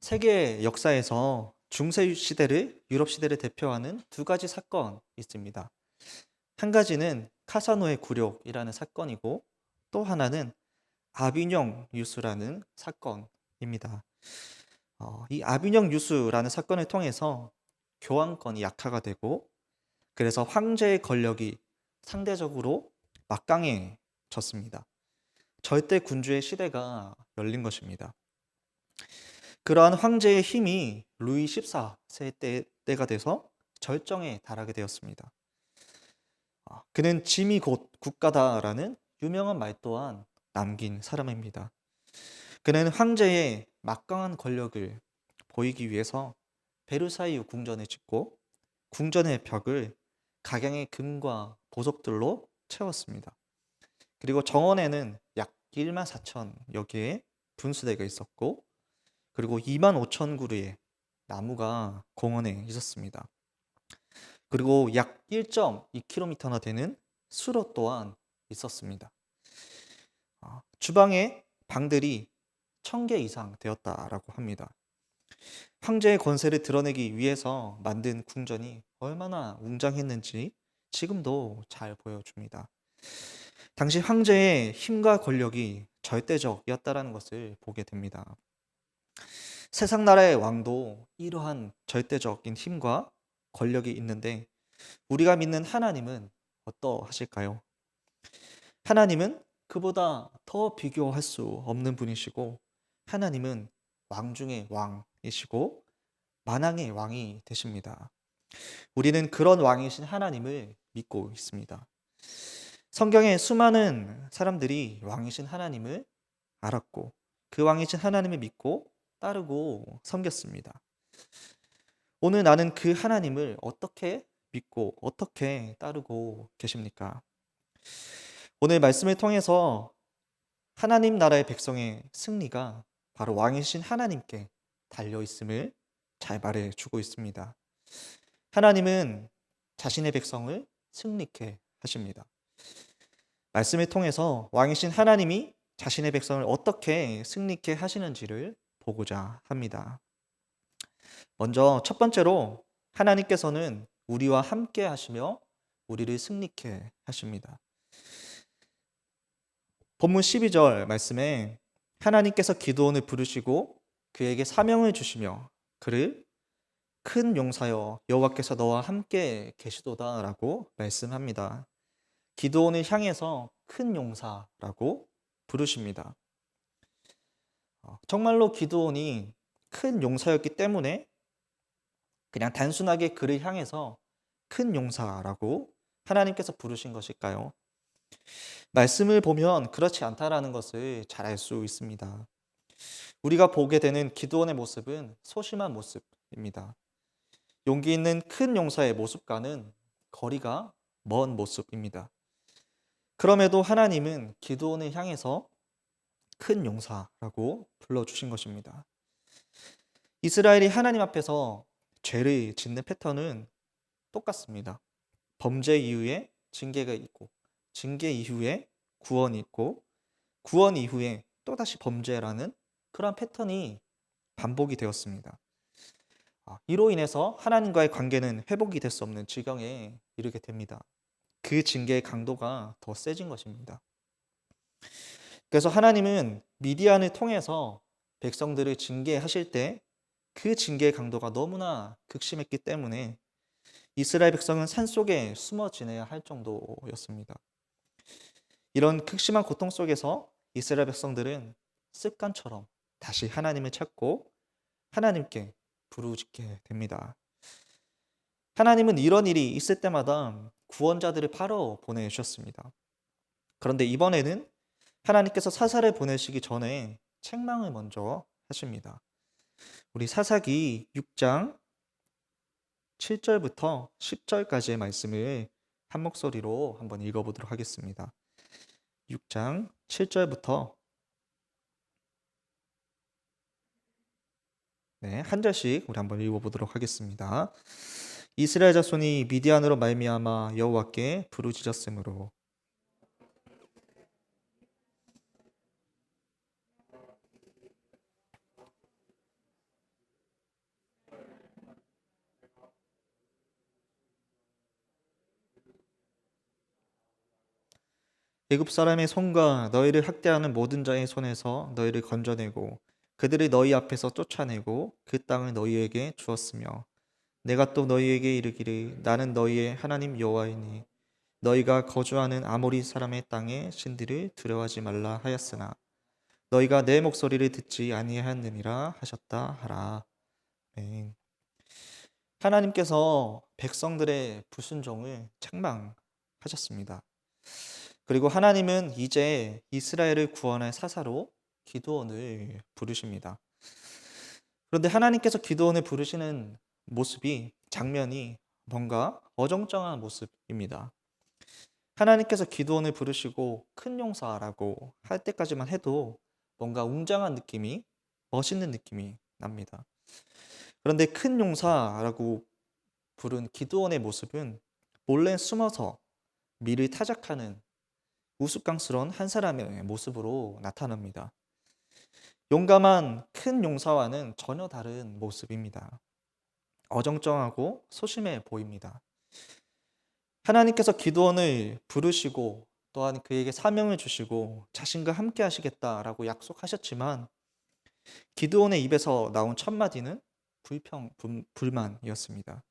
세계 역사에서 중세 시대를 유럽 시대를 대표하는 두 가지 사건이 있습니다. 한 가지는 카사노의 굴욕이라는 사건이고 또 하나는 아비뇽 유수라는 사건입니다. 이 아비뇽 유수라는 사건을 통해서 교황권이 약화가 되고 그래서 황제의 권력이 상대적으로 막강해졌습니다. 절대 군주의 시대가 열린 것입니다. 그러한 황제의 힘이 루이 14세 때가 돼서 절정에 달하게 되었습니다. 그는 짐이 곧 국가다라는 유명한 말 또한 남긴 사람입니다. 그는 황제의 막강한 권력을 보이기 위해서 베르사유 궁전을 짓고 궁전의 벽을 각양의 금과 보석들로 채웠습니다. 그리고 정원에는 약 1만 4천여 개의 분수대가 있었고 그리고 2만 5천 그루의 나무가 공원에 있었습니다. 그리고 약 1.2km나 되는 수로 또한 있었습니다. 주방에 방들이 1,000개 이상 되었다라고 합니다. 황제의 권세를 드러내기 위해서 만든 궁전이 얼마나 웅장했는지 지금도 잘 보여줍니다. 당시 황제의 힘과 권력이 절대적이었다라는 것을 보게 됩니다. 세상 나라의 왕도 이러한 절대적인 힘과 권력이 있는데 우리가 믿는 하나님은 어떠하실까요? 하나님은 그보다 더 비교할 수 없는 분이시고 하나님은 왕 중의 왕이시고 만왕의 왕이 되십니다. 우리는 그런 왕이신 하나님을 믿고 있습니다. 성경에 수많은 사람들이 왕이신 하나님을 알았고 그 왕이신 하나님을 믿고 따르고 섬겼습니다. 오늘 나는 그 하나님을 어떻게 믿고 어떻게 따르고 계십니까? 오늘 말씀을 통해서 하나님 나라의 백성의 승리가 바로 왕이신 하나님께 달려 있음을 잘 말해 주고 있습니다. 하나님은 자신의 백성을 승리케 하십니다. 말씀을 통해서 왕이신 하나님이 자신의 백성을 어떻게 승리케 하시는지를 보고자 합니다. 먼저 첫 번째로 하나님께서는 우리와 함께 하시며 우리를 승리케 하십니다. 본문 12절 말씀에 하나님께서 기드온을 부르시고 그에게 사명을 주시며 그를 큰 용사여 여호와께서 너와 함께 계시도다라고 말씀합니다. 기드온을 향해서 큰 용사라고 부르십니다. 정말로 기드온이 큰 용사였기 때문에 그냥 단순하게 그를 향해서 큰 용사라고 하나님께서 부르신 것일까요? 말씀을 보면 그렇지 않다라는 것을 잘 알 수 있습니다. 우리가 보게 되는 기드온의 모습은 소심한 모습입니다. 용기 있는 큰 용사의 모습과는 거리가 먼 모습입니다. 그럼에도 하나님은 기드온을 향해서 큰 용사라고 불러주신 것입니다. 이스라엘이 하나님 앞에서 죄를 짓는 패턴은 똑같습니다. 범죄 이후에 징계가 있고 징계 이후에 구원이 있고 구원 이후에 또다시 범죄라는 그런 패턴이 반복이 되었습니다. 이로 인해서 하나님과의 관계는 회복이 될 수 없는 지경에 이르게 됩니다. 그 징계의 강도가 더 세진 것입니다. 그래서 하나님은 미디안을 통해서 백성들을 징계하실 때 그 징계의 강도가 너무나 극심했기 때문에 이스라엘 백성은 산속에 숨어 지내야 할 정도였습니다. 이런 극심한 고통 속에서 이스라엘 백성들은 습관처럼 다시 하나님을 찾고 하나님께 부르짖게 됩니다. 하나님은 이런 일이 있을 때마다 구원자들을 바로 보내주셨습니다. 그런데 이번에는 하나님께서 사사를 보내시기 전에 책망을 먼저 하십니다. 우리 사사기 6장 7절부터 10절까지의 말씀을 한 목소리로 한번 읽어보도록 하겠습니다. 6장 7절부터 한 절씩 우리 한번 읽어보도록 하겠습니다. 이스라엘 자손이 미디안으로 말미암아 여호와께 부르짖었으므로 애굽 사람의 손과 너희를 학대하는 모든 자의 손에서 너희를 건져내고 그들을 너희 앞에서 쫓아내고 그 땅을 너희에게 주었으며 내가 또 너희에게 이르기를 나는 너희의 하나님 여호와이니 너희가 거주하는 아모리 사람의 땅의 신들을 두려워하지 말라 하였으나 너희가 내 목소리를 듣지 아니하였느니라 하셨다 하라. 아멘. 하나님께서 백성들의 불순종을 책망하셨습니다. 그리고 하나님은 이제 이스라엘을 구원할 사사로 기드온을 부르십니다. 그런데 하나님께서 기드온을 부르시는 모습이 장면이 뭔가 어정쩡한 모습입니다. 하나님께서 기드온을 부르시고 큰 용사라고 할 때까지만 해도 뭔가 웅장한 느낌이 멋있는 느낌이 납니다. 그런데 큰 용사라고 부른 기드온의 모습은 몰래 숨어서 미를 타작하는 우스꽝스러운 한 사람의 모습으로 나타납니다. 용감한 큰 용사와는 전혀 다른 모습입니다. 어정쩡하고 소심해 보입니다. 하나님께서 기드온을 부르시고 또한 그에게 사명을 주시고 자신과 함께 하시겠다라고 약속하셨지만 기드온의 입에서 나온 첫 마디는 불만이었습니다.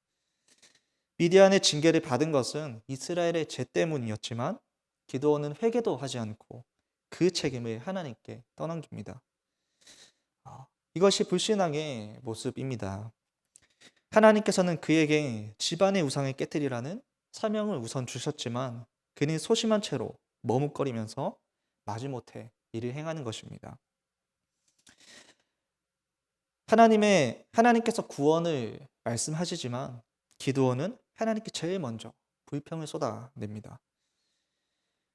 미디안의 징계를 받은 것은 이스라엘의 죄 때문이었지만 기드온은 회개도 하지 않고 그 책임을 하나님께 떠넘깁니다. 이것이 불신앙의 모습입니다. 하나님께서는 그에게 집안의 우상을 깨뜨리라는 사명을 우선 주셨지만 그는 소심한 채로 머뭇거리면서 마지못해 일을 행하는 것입니다. 하나님께서 구원을 말씀하시지만 기드온은 하나님께 제일 먼저 불평을 쏟아냅니다.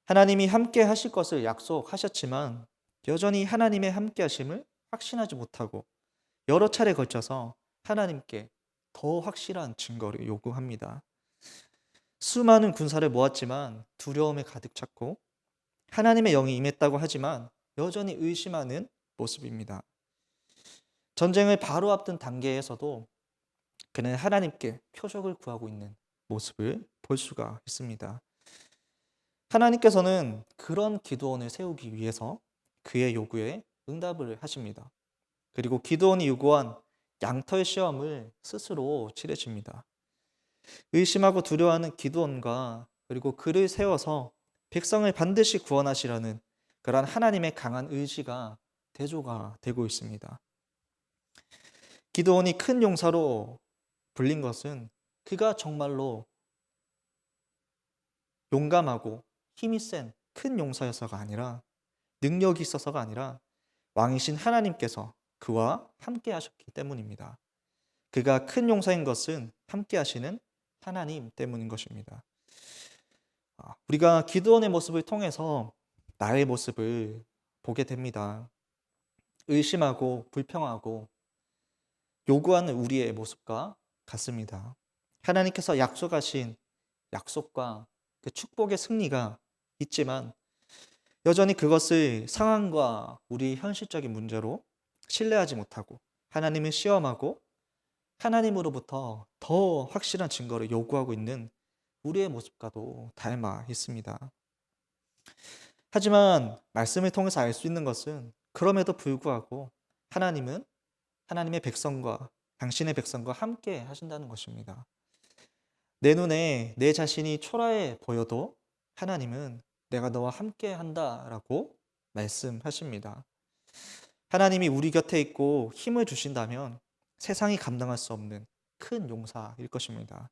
하나님이 함께 하실 것을 약속하셨지만 여전히 하나님의 함께 하심을 확신하지 못하고 여러 차례 걸쳐서 하나님께 더 확실한 증거를 요구합니다. 수많은 군사를 모았지만 두려움에 가득 찼고 하나님의 영이 임했다고 하지만 여전히 의심하는 모습입니다. 전쟁을 바로 앞둔 단계에서도 그는 하나님께 표적을 구하고 있는 모습을 볼 수가 있습니다. 하나님께서는 그런 기드온을 세우기 위해서 그의 요구에 응답을 하십니다. 그리고 기드온이 요구한 양털 시험을 스스로 치르십니다. 의심하고 두려워하는 기드온과 그리고 그를 세워서 백성을 반드시 구원하시려는 그러한 하나님의 강한 의지가 대조가 되고 있습니다. 기드온이 큰 용사로 불린 것은 그가 정말로 용감하고 힘이 센 큰 용사여서가 아니라 능력이 있어서가 아니라 왕이신 하나님께서 그와 함께 하셨기 때문입니다. 그가 큰 용사인 것은 함께 하시는 하나님 때문인 것입니다. 우리가 기드온의 모습을 통해서 나의 모습을 보게 됩니다. 의심하고 불평하고 요구하는 우리의 모습과 같습니다. 하나님께서 약속하신 약속과 그 축복의 승리가 있지만 여전히 그것을 상황과 우리 현실적인 문제로 신뢰하지 못하고 하나님을 시험하고 하나님으로부터 더 확실한 증거를 요구하고 있는 우리의 모습과도 닮아 있습니다. 하지만 말씀을 통해서 알 수 있는 것은 그럼에도 불구하고 하나님은 하나님의 백성과 당신의 백성과 함께 하신다는 것입니다. 내 눈에 내 자신이 초라해 보여도 하나님은 내가 너와 함께 한다라고 말씀하십니다. 하나님이 우리 곁에 있고 힘을 주신다면 세상이 감당할 수 없는 큰 용사일 것입니다.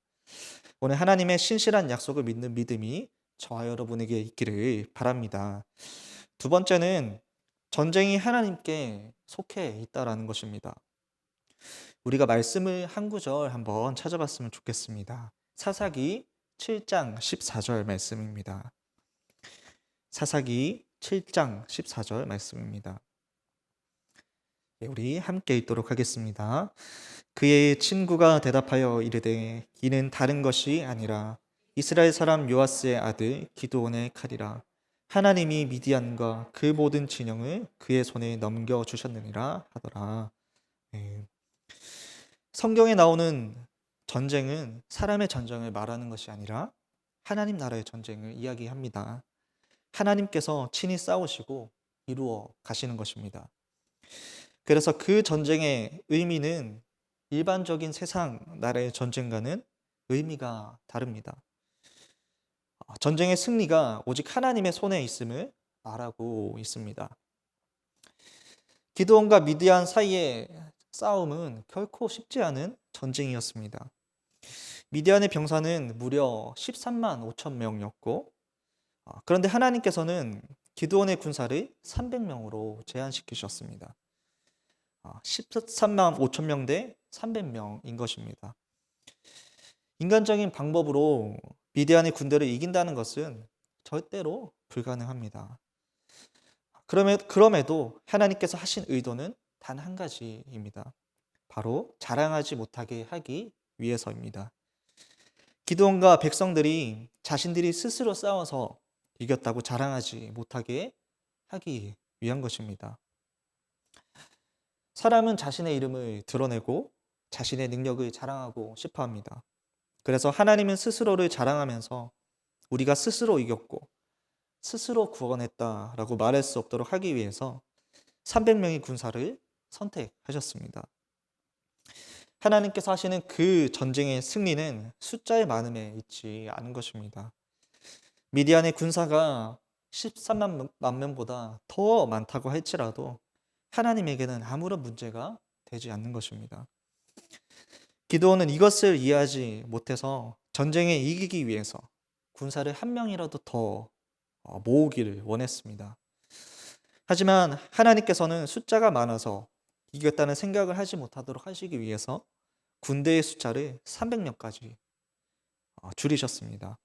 오늘 하나님의 신실한 약속을 믿는 믿음이 저와 여러분에게 있기를 바랍니다. 두 번째는 전쟁이 하나님께 속해 있다라는 것입니다. 우리가 말씀을 한 구절 한번 찾아봤으면 좋겠습니다. 사사기 7장 14절 말씀입니다. 사사기 7장 14절 말씀입니다. 우리 함께 읽도록 하겠습니다. 그의 친구가 대답하여 이르되 이는 다른 것이 아니라 이스라엘 사람 요아스의 아들 기드온의 칼이라. 하나님이 미디안과 그 모든 진영을 그의 손에 넘겨주셨느니라 하더라. 네. 성경에 나오는 전쟁은 사람의 전쟁을 말하는 것이 아니라 하나님 나라의 전쟁을 이야기합니다. 하나님께서 친히 싸우시고 이루어 가시는 것입니다. 그래서 그 전쟁의 의미는 일반적인 세상 나라의 전쟁과는 의미가 다릅니다. 전쟁의 승리가 오직 하나님의 손에 있음을 말하고 있습니다. 기드온과 미디안 사이의 싸움은 결코 쉽지 않은 전쟁이었습니다. 미디안의 병사는 무려 13만 5천 명이었고, 그런데 하나님께서는 기드온의 군사를 300명으로 제한시키셨습니다. 13만 5천 명 대 300명인 것입니다. 인간적인 방법으로 미디안의 군대를 이긴다는 것은 절대로 불가능합니다. 그럼에도 하나님께서 하신 의도는 단 한 가지입니다. 바로 자랑하지 못하게 하기 위해서입니다. 기드온과 백성들이 자신들이 스스로 싸워서 이겼다고 자랑하지 못하게 하기 위한 것입니다. 사람은 자신의 이름을 드러내고 자신의 능력을 자랑하고 싶어 합니다. 그래서 하나님은 스스로를 자랑하면서 우리가 스스로 이겼고 스스로 구원했다라고 말할 수 없도록 하기 위해서 300명의 군사를 선택하셨습니다. 하나님께서 하시는 그 전쟁의 승리는 숫자의 많음에 있지 않은 것입니다. 미디안의 군사가 13만 명보다 더 많다고 할지라도 하나님에게는 아무런 문제가 되지 않는 것입니다. 기드온은 이것을 이해하지 못해서 전쟁에 이기기 위해서 군사를 한 명이라도 더 모으기를 원했습니다. 하지만 하나님께서는 숫자가 많아서 이겼다는 생각을 하지 못하도록 하시기 위해서 군대의 숫자를 300명까지 줄이셨습니다.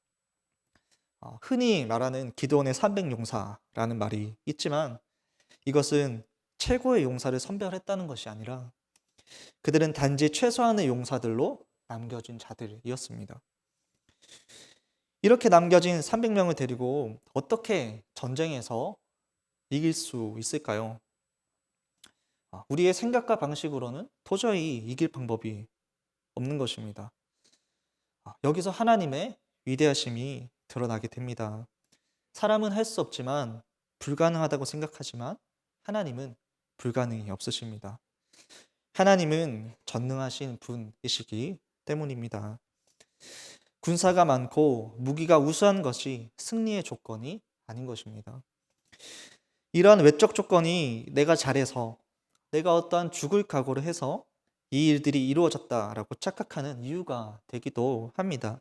흔히 말하는 기드온의 300용사라는 말이 있지만 이것은 최고의 용사를 선별했다는 것이 아니라 그들은 단지 최소한의 용사들로 남겨진 자들이었습니다. 이렇게 남겨진 300명을 데리고 어떻게 전쟁에서 이길 수 있을까요? 우리의 생각과 방식으로는 도저히 이길 방법이 없는 것입니다. 여기서 하나님의 위대하심이 드러나게 됩니다. 사람은 할 수 없지만 불가능하다고 생각하지만 하나님은 불가능이 없으십니다. 하나님은 전능하신 분이시기 때문입니다. 군사가 많고 무기가 우수한 것이 승리의 조건이 아닌 것입니다. 이러한 외적 조건이 내가 잘해서 내가 어떠한 죽을 각오를 해서 이 일들이 이루어졌다라고 착각하는 이유가 되기도 합니다.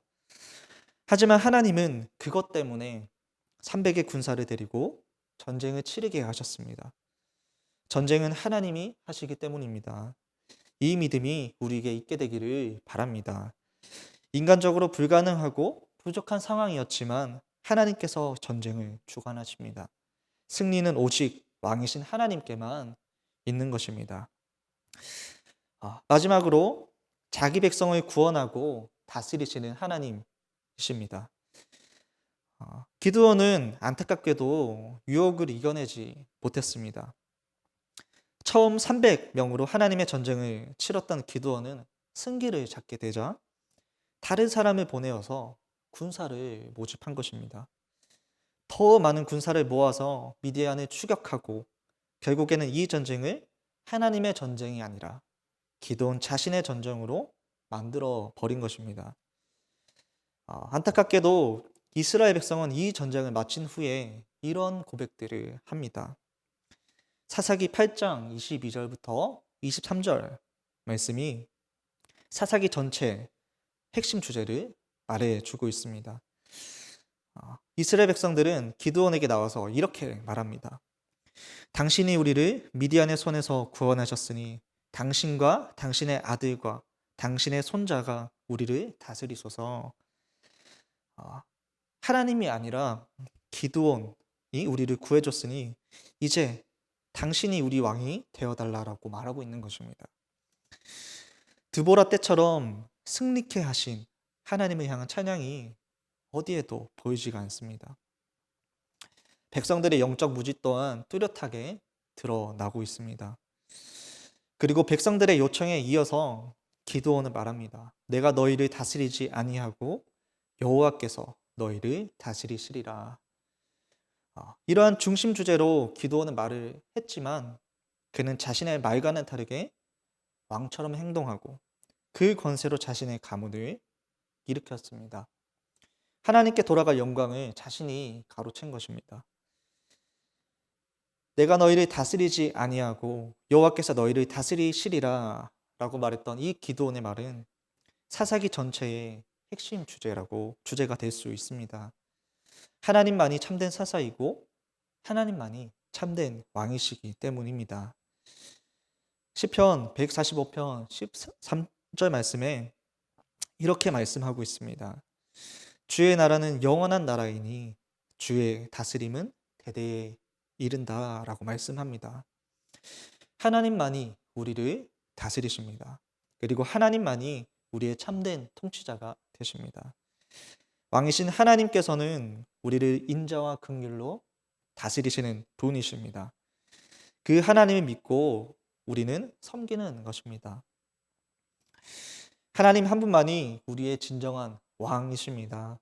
하지만 하나님은 그것 때문에 300의 군사를 데리고 전쟁을 치르게 하셨습니다. 전쟁은 하나님이 하시기 때문입니다. 이 믿음이 우리에게 있게 되기를 바랍니다. 인간적으로 불가능하고 부족한 상황이었지만 하나님께서 전쟁을 주관하십니다. 승리는 오직 왕이신 하나님께만 있는 것입니다. 마지막으로 자기 백성을 구원하고 다스리시는 하나님이십니다. 기드온은 안타깝게도 유혹을 이겨내지 못했습니다. 처음 300명으로 하나님의 전쟁을 치렀던 기드온은 승기를 잡게 되자 다른 사람을 보내어서 군사를 모집한 것입니다. 더 많은 군사를 모아서 미디안을 추격하고 결국에는 이 전쟁을 하나님의 전쟁이 아니라 기드온 자신의 전쟁으로 만들어 버린 것입니다. 안타깝게도 이스라엘 백성은 이 전쟁을 마친 후에 이런 고백들을 합니다. 사사기 8장 22절부터 23절 말씀이 사사기 전체 핵심 주제를 말해주고 있습니다. 이스라엘 백성들은 기드온에게 나와서 이렇게 말합니다. 당신이 우리를 미디안의 손에서 구원하셨으니 당신과 당신의 아들과 당신의 손자가 우리를 다스리소서. 하나님이 아니라 기드온이 우리를 구해줬으니 이제 당신이 우리 왕이 되어달라라고 말하고 있는 것입니다. 드보라 때처럼 승리케 하신 하나님을 향한 찬양이 어디에도 보이지가 않습니다. 백성들의 영적 무지 또한 뚜렷하게 드러나고 있습니다. 그리고 백성들의 요청에 이어서 기드온은 말합니다. 내가 너희를 다스리지 아니하고 여호와께서 너희를 다스리시리라. 이러한 중심 주제로 기드온은 말을 했지만 그는 자신의 말과는 다르게 왕처럼 행동하고 그 권세로 자신의 가문을 일으켰습니다. 하나님께 돌아갈 영광을 자신이 가로챈 것입니다. 내가 너희를 다스리지 아니하고 여호와께서 너희를 다스리시리라 라고 말했던 이 기드온의 말은 사사기 전체의 핵심 주제가 될 수 있습니다. 하나님만이 참된 사사이고 하나님만이 참된 왕이시기 때문입니다. 시편 145편 13절 말씀에 이렇게 말씀하고 있습니다. 주의 나라는 영원한 나라이니 주의 다스림은 대대에 이른다 라고 말씀합니다. 하나님만이 우리를 다스리십니다. 그리고 하나님만이 우리의 참된 통치자가 되십니다. 왕이신 하나님께서는 우리를 인자와 긍휼로 다스리시는 분이십니다. 그 하나님을 믿고 우리는 섬기는 것입니다. 하나님 한 분만이 우리의 진정한 왕이십니다.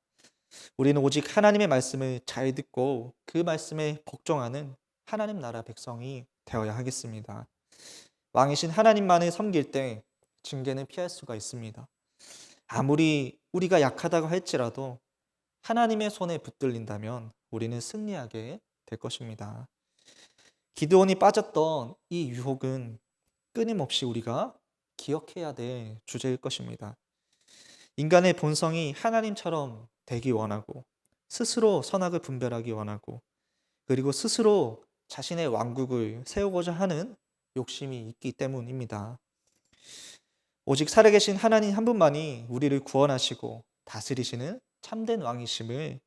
우리는 오직 하나님의 말씀을 잘 듣고 그 말씀에 복종하는 하나님 나라 백성이 되어야 하겠습니다. 왕이신 하나님만을 섬길 때 징계는 피할 수가 있습니다. 아무리 우리가 약하다고 할지라도 하나님의 손에 붙들린다면 우리는 승리하게 될 것입니다. 기드온이 빠졌던 이 유혹은 끊임없이 우리가 기억해야 될 주제일 것입니다. 인간의 본성이 하나님처럼 되기 원하고 스스로 선악을 분별하기 원하고 그리고 스스로 자신의 왕국을 세우고자 하는 욕심이 있기 때문입니다. 오직 살아계신 하나님 한 분만이 우리를 구원하시고 다스리시는 참된 왕이심을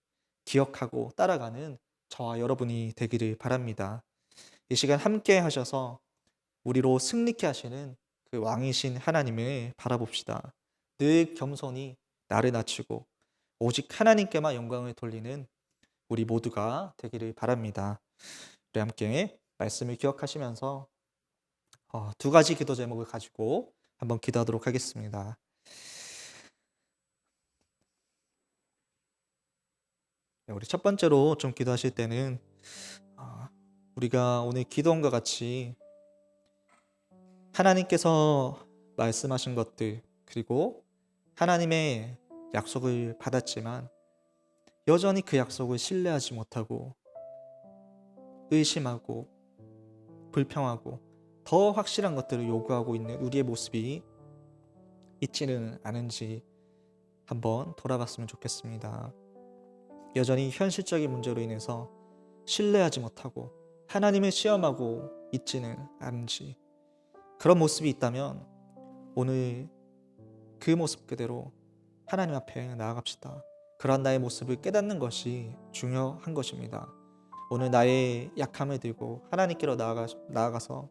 기억하고 따라가는 저와 여러분이 되기를 바랍니다. 이 시간 함께 하셔서 우리로 승리케 하시는 그 왕이신 하나님을 바라봅시다. 늘 겸손히 나를 낮추고 오직 하나님께만 영광을 돌리는 우리 모두가 되기를 바랍니다. 우리 함께 말씀을 기억하시면서 두 가지 기도 제목을 가지고 한번 기도하도록 하겠습니다. 우리 첫 번째로 좀 기도하실 때는 우리가 오늘 기도원과 같이 하나님께서 말씀하신 것들 그리고 하나님의 약속을 받았지만 여전히 그 약속을 신뢰하지 못하고 의심하고 불평하고 더 확실한 것들을 요구하고 있는 우리의 모습이 있지는 않은지 한번 돌아봤으면 좋겠습니다. 여전히 현실적인 문제로 인해서 신뢰하지 못하고 하나님을 시험하고 있지는 않은지 그런 모습이 있다면 오늘 그 모습 그대로 하나님 앞에 나아갑시다. 그러한 나의 모습을 깨닫는 것이 중요한 것입니다. 오늘 나의 약함을 들고 하나님께로 나아가서